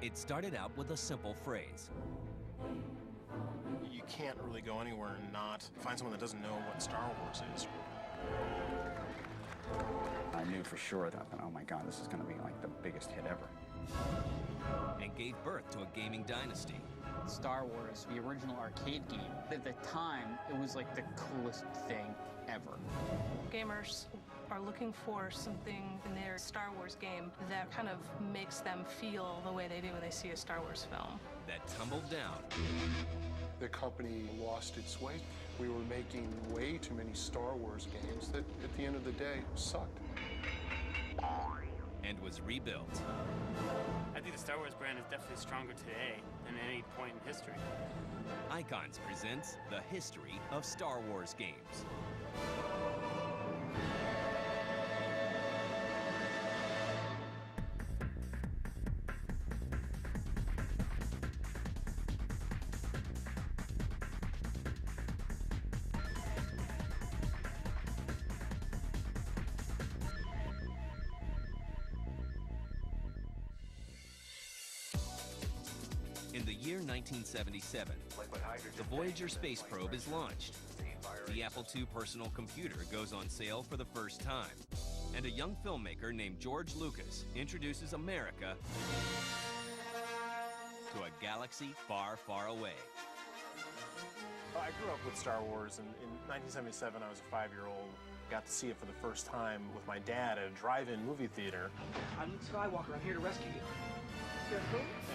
It started out with a simple phrase. You can't really go anywhere and not find someone that doesn't know what Star Wars is. I knew for sure that, oh my God, this is going to be like the biggest hit ever. And gave birth to a gaming dynasty. Star Wars, the original arcade game, at the time, it was like the coolest thing ever. Gamers are looking for something in their Star Wars game that kind of makes them feel the way they do when they see a Star Wars film. That tumbled down. The company lost its way. We were making way too many Star Wars games that, at the end of the day, sucked. And was rebuilt. I think the Star Wars brand is definitely stronger today than at any point in history. Icons presents the history of Star Wars games. In the year 1977, the Voyager space probe is launched. The Apple II personal computer goes on sale for the first time. And a young filmmaker named George Lucas introduces America to a galaxy far, far away. I grew up with Star Wars, and in 1977 I was a 5-year-old. Got to see it for the first time with my dad at a drive-in movie theater. I'm Luke Skywalker. I'm here to rescue you.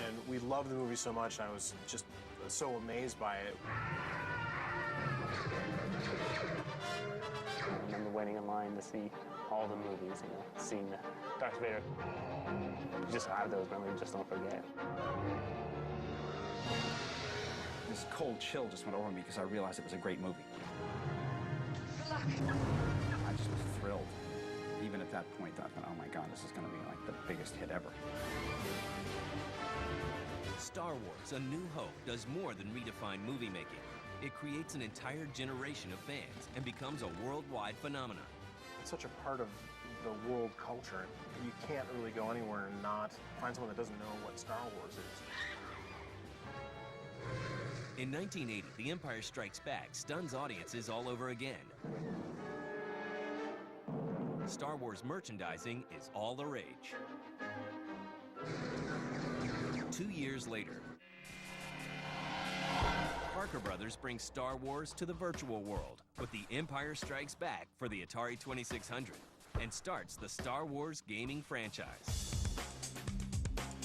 And we loved the movie so much, and I was just so amazed by it. I remember waiting in line to see all the movies, you know, seeing Darth Vader. You just have those memories, you just don't forget. This cold chill just went over me because I realized it was a great movie. I just was thrilled. Even at that point, I thought, oh my God, this is going to be like the biggest hit ever. Star Wars: A New Hope does more than redefine movie making. It creates an entire generation of fans and becomes a worldwide phenomenon. It's such a part of the world culture. You can't really go anywhere and not find someone that doesn't know what Star Wars is. In 1980, The Empire Strikes Back stuns audiences all over again. Star Wars merchandising is all the rage. 2 years later, Parker Brothers brings Star Wars to the virtual world with The Empire Strikes Back for the Atari 2600 and starts the Star Wars gaming franchise.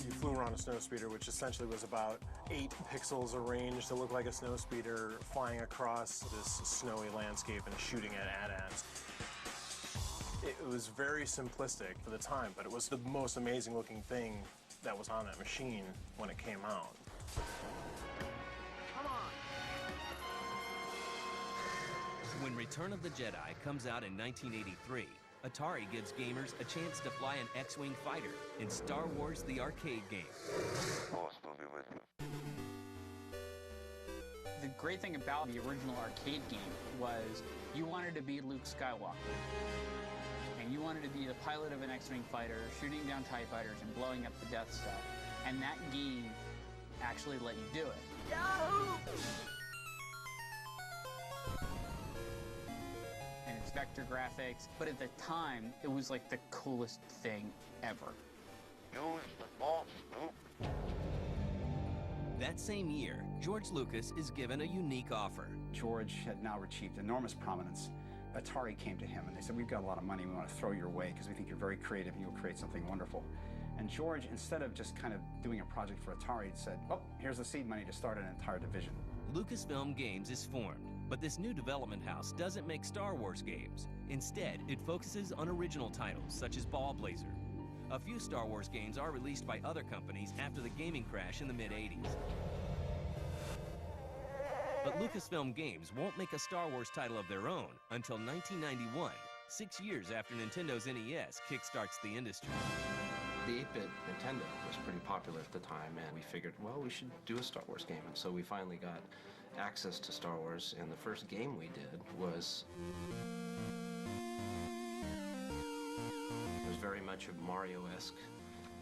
You flew around a snowspeeder, which essentially was about 8 pixels arranged to look like a snowspeeder, flying across this snowy landscape and shooting at AT-ATs. It was very simplistic for the time, but it was the most amazing looking thing that was on that machine when it came out. Come on! When Return of the Jedi comes out in 1983, Atari gives gamers a chance to fly an X-Wing fighter in Star Wars: The Arcade Game. The great thing about the original arcade game was you wanted to be Luke Skywalker. And you wanted to be the pilot of an X-Wing fighter, shooting down TIE fighters and blowing up the Death Star. And that game actually let you do it. Yahoo! And it's vector graphics, but at the time, it was like the coolest thing ever. That same year, George Lucas is given a unique offer. George had now achieved enormous prominence. Atari came to him and they said, we've got a lot of money we want to throw your way because we think you're very creative and you'll create something wonderful. And George, instead of just kind of doing a project for Atari, said, oh, here's the seed money to start an entire division. Lucasfilm Games is formed, but this new development house doesn't make Star Wars games. Instead, it focuses on original titles such as Ball Blazer. A few Star Wars games are released by other companies after the gaming crash in the mid-'80s. But Lucasfilm Games won't make a Star Wars title of their own until 1991, 6 years after Nintendo's NES kickstarts the industry. The 8-bit Nintendo was pretty popular at the time, and we figured, well, we should do a Star Wars game. And so we finally got access to Star Wars, and the first game we did was very much a Mario-esque,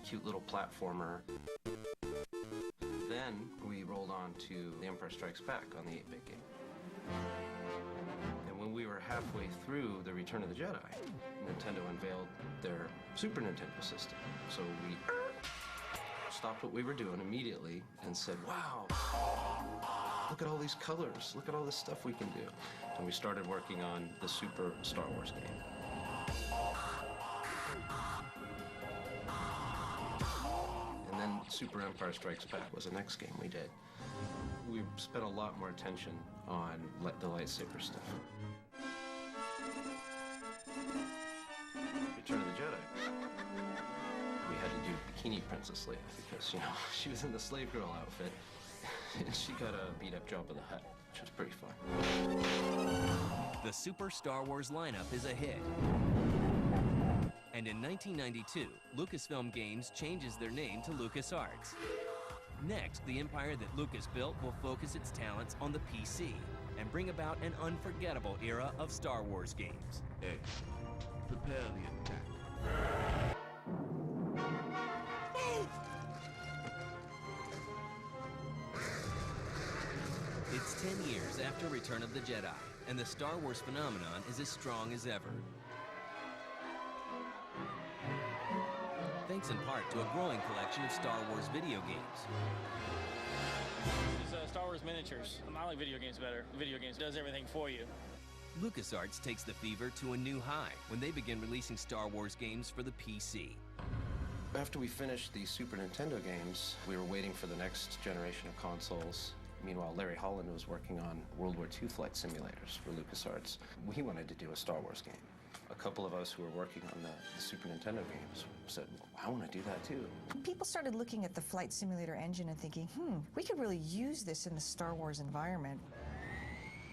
cute little platformer. Then we rolled on to The Empire Strikes Back on the 8-bit game. And when we were halfway through The Return of the Jedi, Nintendo unveiled their Super Nintendo system. So we stopped what we were doing immediately and said, wow, look at all these colors, look at all this stuff we can do. And we started working on the Super Star Wars game. And then Super Empire Strikes Back was the next game we did. We spent a lot more attention on the lightsaber stuff. Return of the Jedi. We had to do Bikini Princess Leia because, you know, she was in the slave girl outfit and she got a beat-up Jabba the Hutt, which was pretty fun. The Super Star Wars lineup is a hit. And in 1992, Lucasfilm Games changes their name to LucasArts. Next, the empire that Lucas built will focus its talents on the PC and bring about an unforgettable era of Star Wars games. Hey, prepare the attack. It's 10 years after Return of the Jedi, and the Star Wars phenomenon is as strong as ever. Thanks in part to a growing collection of Star Wars video games. These Star Wars miniatures. I like video games better. Video games does everything for you. LucasArts takes the fever to a new high when they begin releasing Star Wars games for the PC. After we finished the Super Nintendo games, we were waiting for the next generation of consoles. Meanwhile, Larry Holland was working on World War II flight simulators for LucasArts. We wanted to do a Star Wars game. A couple of us who were working on the Super Nintendo games said, well, I want to do that too. People started looking at the flight simulator engine and thinking, we could really use this in the Star Wars environment.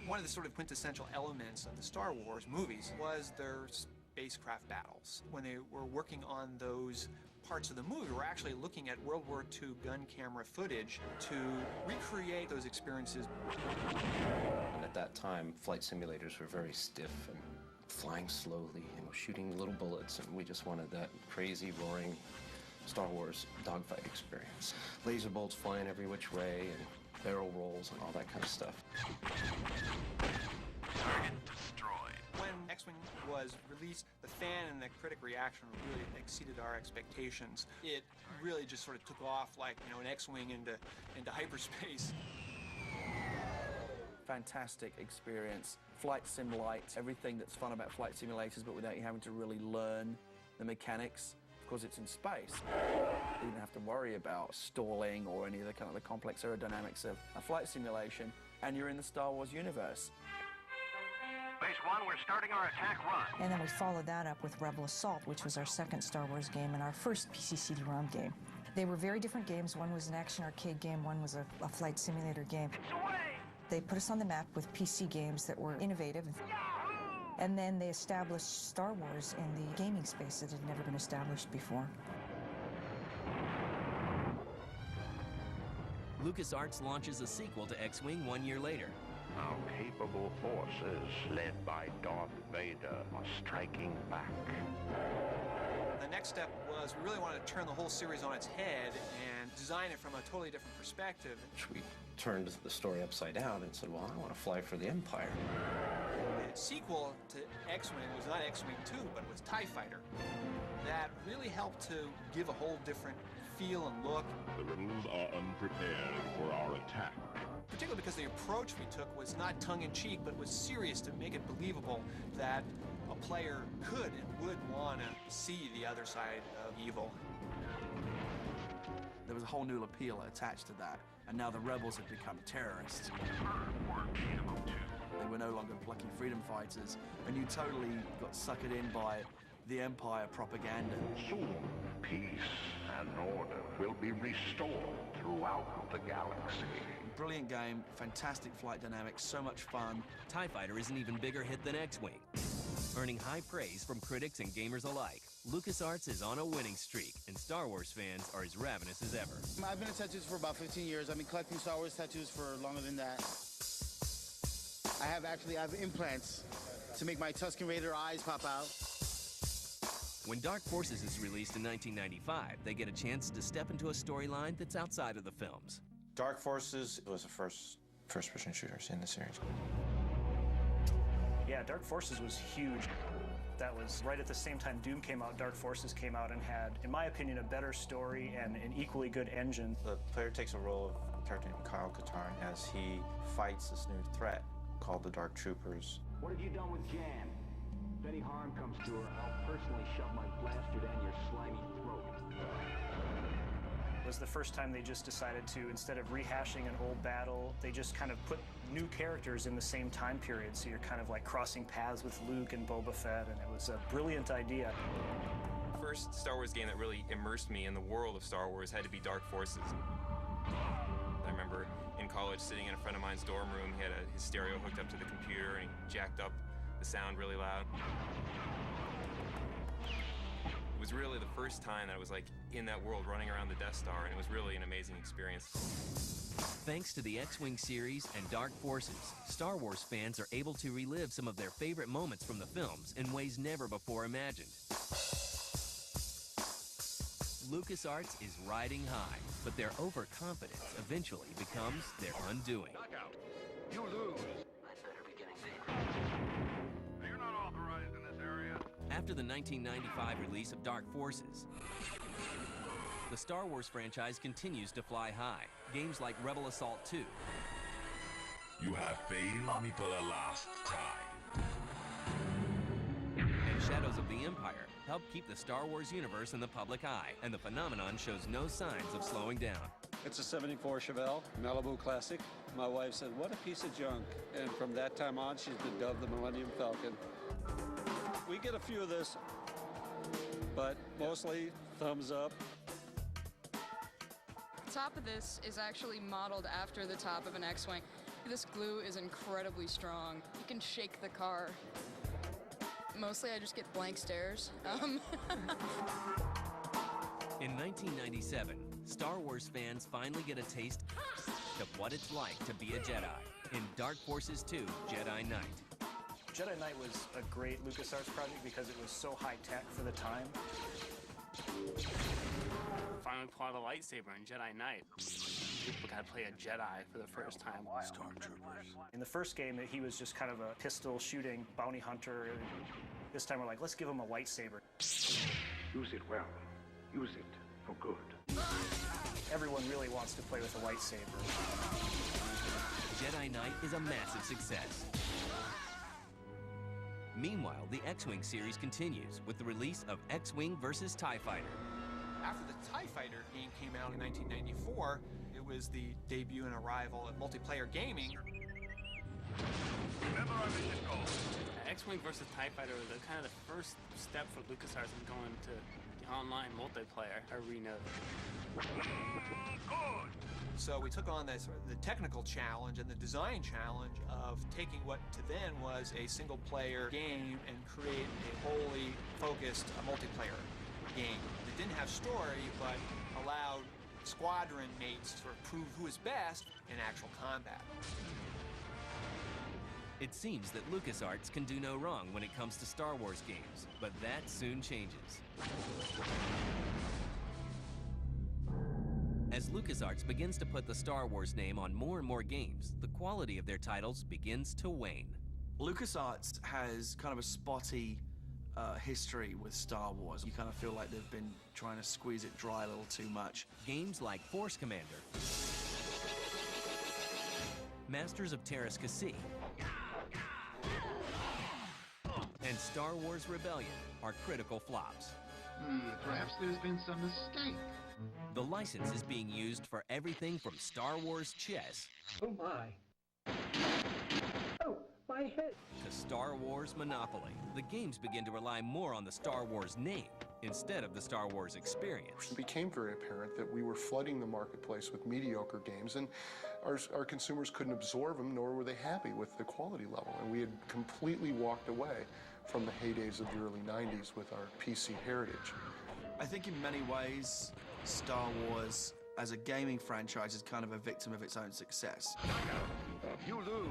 One of the sort of quintessential elements of the Star Wars movies was their spacecraft battles. When they were working on those parts of the movie, we're actually looking at World War II gun camera footage to recreate those experiences. And at that time, flight simulators were very stiff and flying slowly and shooting little bullets, and we just wanted that crazy, roaring Star Wars dogfight experience. Laser bolts flying every which way, and barrel rolls, and all that kind of stuff. Target destroyed. When X-Wing was released, the fan and the critic reaction really exceeded our expectations. It really just sort of took off like, you know, an X-Wing into hyperspace. Fantastic experience. Flight sim light, everything that's fun about flight simulators, but without you having to really learn the mechanics. Of course, it's in space. You didn't have to worry about stalling or any of the kind of the complex aerodynamics of a flight simulation, and you're in the Star Wars universe. Base 1, we're starting our attack run. And then we followed that up with Rebel Assault, which was our second Star Wars game and our first PC CD-ROM game. They were very different games. One was an action arcade game, one was a flight simulator game. They put us on the map with PC games that were innovative. And then they established Star Wars in the gaming space that had never been established before. LucasArts launches a sequel to X-Wing 1 year later. Our capable forces, led by Darth Vader, are striking back. The next step was we really wanted to turn the whole series on its head and design it from a totally different perspective. We turned the story upside down and said, well, I want to fly for the Empire. The sequel to X-Wing was not X-Wing 2, but it was TIE Fighter. That really helped to give a whole different feel and look. The rebels are unprepared for our attack. Particularly because the approach we took was not tongue-in-cheek, but was serious to make it believable that a player could and would want to see the other side of evil. There was a whole new appeal attached to that, and now the rebels had become terrorists. They were no longer plucky freedom fighters, and you totally got suckered in by the Empire propaganda. Soon, peace and order will be restored throughout the galaxy. Brilliant game, fantastic flight dynamics, so much fun. TIE Fighter is an even bigger hit than X-Wing. Earning high praise from critics and gamers alike, LucasArts is on a winning streak, and Star Wars fans are as ravenous as ever. I've been a tattooist for about 15 years. I've been collecting Star Wars tattoos for longer than that. I have implants to make my Tusken Raider eyes pop out. When Dark Forces is released in 1995, they get a chance to step into a storyline that's outside of the films. Dark Forces was the first-person shooters in the series. Yeah, Dark Forces was huge. That was right at the same time Doom came out, Dark Forces came out and had, in my opinion, a better story and an equally good engine. The player takes a role of a character named Kyle Katarn as he fights this new threat called the Dark Troopers. What have you done with Jan? If any harm comes to her, I'll personally shove my blaster down your slimy throat. It was the first time they just decided to, instead of rehashing an old battle, they just kind of put new characters in the same time period, so you're kind of like crossing paths with Luke and Boba Fett, and it was a brilliant idea. The first Star Wars game that really immersed me in the world of Star Wars had to be Dark Forces. I remember in college sitting in a friend of mine's dorm room. He had his stereo hooked up to the computer, and he jacked up the sound really loud. It was really the first time that I was like in that world running around the Death Star, and it was really an amazing experience. Thanks to the X-Wing series and Dark Forces, Star Wars fans are able to relive some of their favorite moments from the films in ways never before imagined. LucasArts is riding high, but their overconfidence eventually becomes their undoing. You lose. You're not authorized in this area. After the 1995 release of Dark Forces, the Star Wars franchise continues to fly high. Games like Rebel Assault 2. You have failed me for the last time. And Shadows of the Empire help keep the Star Wars universe in the public eye, and the phenomenon shows no signs of slowing down. It's a 74 Chevelle, Malibu Classic. My wife said, what a piece of junk. And from that time on, she's been dubbed the Millennium Falcon. We get a few of this, but mostly thumbs up. The top of this is actually modeled after the top of an X-Wing. This glue is incredibly strong. You can shake the car. Mostly I just get blank stares. In 1997, Star Wars fans finally get a taste of what it's like to be a Jedi in Dark Forces 2, Jedi Knight. Jedi Knight was a great LucasArts project because it was so high-tech for the time. Finally pull out a lightsaber in Jedi Knight. People got to play a Jedi for the first time. Stormtroopers. In the first game, he was just kind of a pistol-shooting bounty hunter. This time we're like, let's give him a lightsaber. Use it well. Use it for good. Everyone really wants to play with a lightsaber. Jedi Knight is a massive success. Meanwhile, the X-Wing series continues with the release of X-Wing vs. TIE Fighter. After the TIE Fighter game came out in 1994, it was the debut and arrival of multiplayer gaming. Remember our mission goal. X-Wing vs. TIE Fighter was kind of the first step for LucasArts in going to the online multiplayer arena. So we took on this, the technical challenge and the design challenge of taking what to then was a single-player game and create a wholly focused multiplayer game that didn't have story, but allowed squadron mates to sort of prove who is best in actual combat. It seems that LucasArts can do no wrong when it comes to Star Wars games, but that soon changes. As LucasArts begins to put the Star Wars name on more and more games, the quality of their titles begins to wane. LucasArts has kind of a spotty history with Star Wars. You kind of feel like they've been trying to squeeze it dry a little too much. Games like Force Commander, Masters of Terras Kasi, and Star Wars Rebellion are critical flops. Perhaps there's been some mistake. The license is being used for everything from Star Wars chess Oh my. Oh, my head. to Star Wars Monopoly. The games begin to rely more on the Star Wars name instead of the Star Wars experience. It became very apparent that we were flooding the marketplace with mediocre games, and our consumers couldn't absorb them, nor were they happy with the quality level. And we had completely walked away from the heydays of the early 90s with our PC heritage. I think in many ways, Star Wars as a gaming franchise is kind of a victim of its own success. You lose.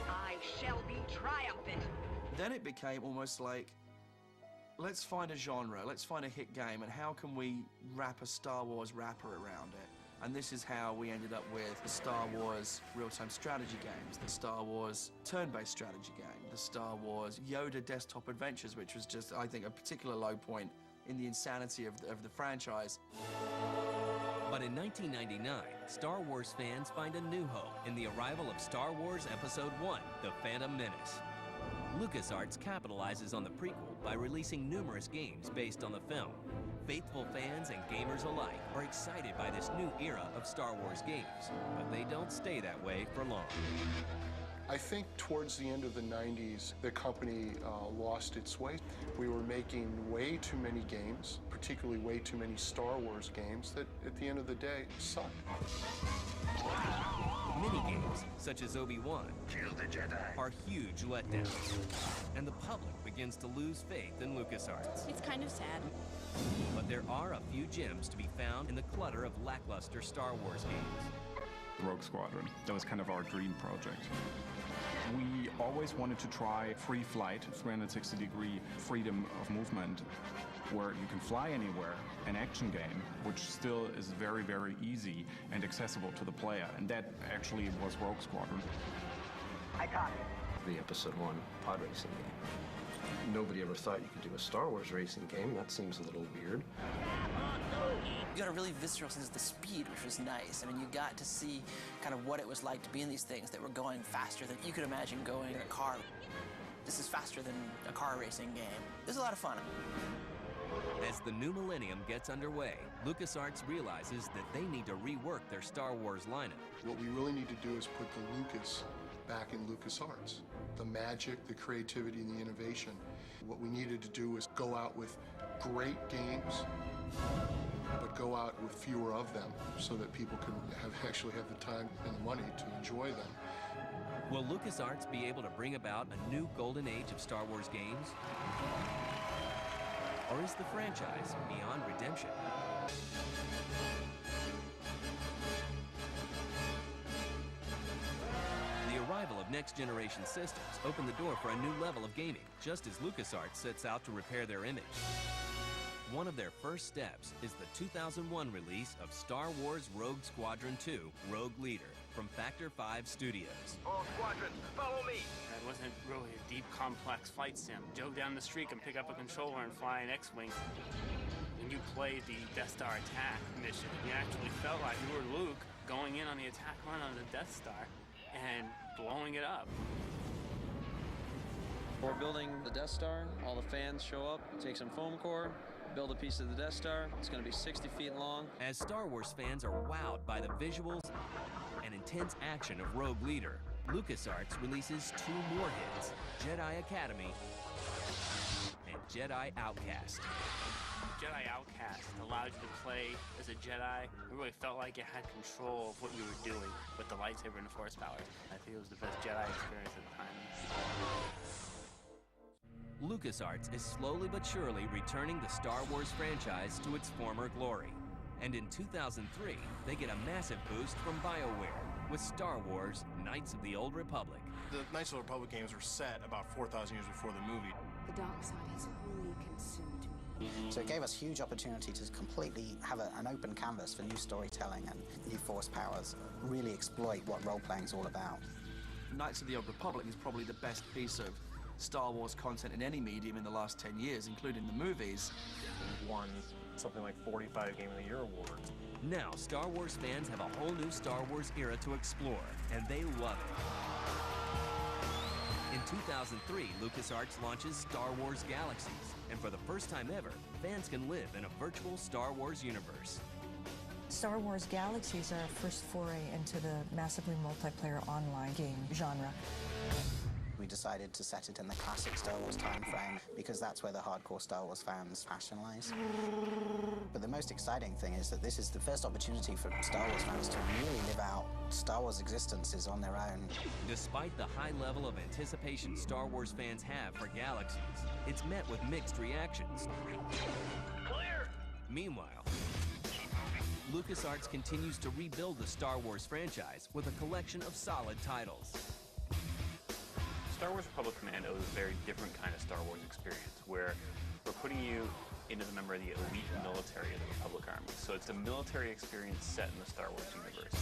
I shall be triumphant. Then it became almost like, let's find a genre, let's find a hit game, and how can we wrap a Star Wars wrapper around it? And this is how we ended up with the Star Wars real-time strategy games, the Star Wars turn-based strategy game, the Star Wars Yoda desktop adventures, which was just, I think, a particular low point in the insanity of the franchise. But in 1999, Star Wars fans find a new hope in the arrival of Star Wars Episode I, The Phantom Menace. LucasArts capitalizes on the prequel by releasing numerous games based on the film. Faithful fans and gamers alike are excited by this new era of Star Wars games, but they don't stay that way for long. I think towards the end of the 90s, the company lost its way. We were making way too many games, particularly way too many Star Wars games, that at the end of the day sucked. Mini-games, such as Obi-Wan, are huge letdowns, and the public begins to lose faith in LucasArts. It's kind of sad. But there are a few gems to be found in the clutter of lackluster Star Wars games. Rogue Squadron. That was kind of our dream project. We always wanted to try free flight, 360-degree freedom of movement, where you can fly anywhere, an action game, which still is very, very easy and accessible to the player. And that actually was Rogue Squadron. I copy. The Episode I pod racing game. Nobody ever thought you could do a Star Wars racing game. That seems a little weird. You got a really visceral sense of the speed, which was nice. I mean, you got to see kind of what it was like to be in these things that were going faster than you could imagine going in a car. This is faster than a car racing game. This is a lot of fun. As the new millennium gets underway, LucasArts realizes that they need to rework their Star Wars lineup. What we really need to do is put the Lucas back in LucasArts. The magic, the creativity, and the innovation. What we needed to do is go out with great games, but go out with fewer of them so that people can actually have the time and the money to enjoy them. Will LucasArts be able to bring about a new golden age of Star Wars games? Or is the franchise beyond redemption? The arrival of next-generation systems opened the door for a new level of gaming, just as LucasArts sets out to repair their image. One of their first steps is the 2001 release of Star Wars Rogue Squadron 2 Rogue Leader from Factor 5 Studios. All squadrons, follow me! That wasn't really a deep, complex fight sim. Go down the street and pick up a controller and fly an X-Wing. When you played the Death Star attack mission, you actually felt like you were Luke going in on the attack run on the Death Star and blowing it up. We're building the Death Star. All the fans show up, take some foam core, build a piece of the Death Star. It's going to be 60 feet long. As Star Wars fans are wowed by the visuals and intense action of Rogue Leader, LucasArts releases two more hits, Jedi Academy and Jedi Outcast. Jedi Outcast allowed you to play as a Jedi. You really felt like you had control of what you were doing with the lightsaber and the Force powers. I think it was the best Jedi experience at the time. LucasArts is slowly but surely returning the Star Wars franchise to its former glory. And in 2003, they get a massive boost from BioWare with Star Wars Knights of the Old Republic. The Knights of the Republic games were set about 4,000 years before the movie. The dark side has wholly consumed me. So it gave us huge opportunity to completely have an open canvas for new storytelling and new Force powers, really exploit what role-playing is all about. Knights of the Old Republic is probably the best piece of Star Wars content in any medium in the last 10 years, including the movies. Won something like 45 Game of the Year awards. Now, Star Wars fans have a whole new Star Wars era to explore, and they love it. In 2003, LucasArts launches Star Wars Galaxies, and for the first time ever, fans can live in a virtual Star Wars universe. Star Wars Galaxies are our first foray into the massively multiplayer online game genre. We decided to set it in the classic Star Wars time frame because that's where the hardcore Star Wars fans' passion lies. But the most exciting thing is that this is the first opportunity for Star Wars fans to really live out Star Wars existences on their own. Despite the high level of anticipation Star Wars fans have for Galaxies, it's met with mixed reactions. Clear! Meanwhile, LucasArts continues to rebuild the Star Wars franchise with a collection of solid titles. Star Wars Republic Commando is a very different kind of Star Wars experience, where we're putting you into the member of the elite military of the Republic Army. So it's a military experience set in the Star Wars universe.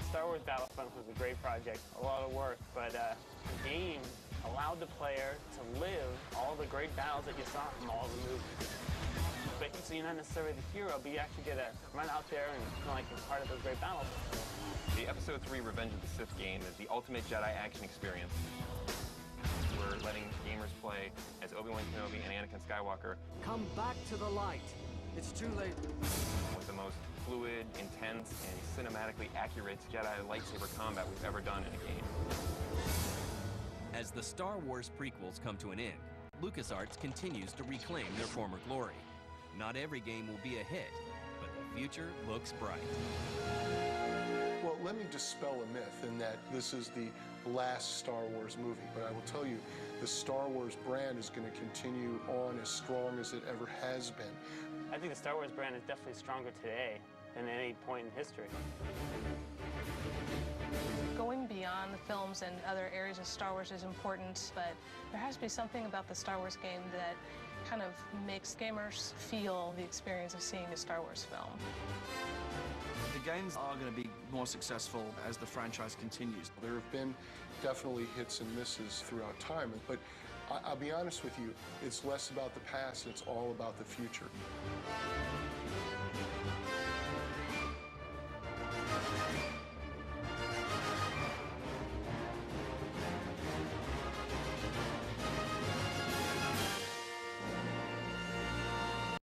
Star Wars Battlefront was a great project, a lot of work, but the game allowed the player to live all the great battles that you saw from all the movies. But so you're not necessarily the hero, but you actually get to run out there and feel like you're part of those great battles. The Episode 3 Revenge of the Sith game is the ultimate Jedi action experience. We're letting gamers play as Obi-Wan Kenobi and Anakin Skywalker. Come back to the light. It's too late. With the most fluid, intense, and cinematically accurate Jedi lightsaber combat we've ever done in a game. As the Star Wars prequels come to an end, LucasArts continues to reclaim their former glory. Not every game will be a hit, but the future looks bright. Well, let me dispel a myth in that this is the last Star Wars movie, but I will tell you, the Star Wars brand is going to continue on as strong as it ever has been. I think the Star Wars brand is definitely stronger today than any point in history. Going beyond the films and other areas of Star Wars is important, but there has to be something about the Star Wars game that kind of makes gamers feel the experience of seeing a Star Wars film. The games are going to be more successful as the franchise continues. There have been definitely hits and misses throughout time, but I'll be honest with you, it's less about the past, it's all about the future.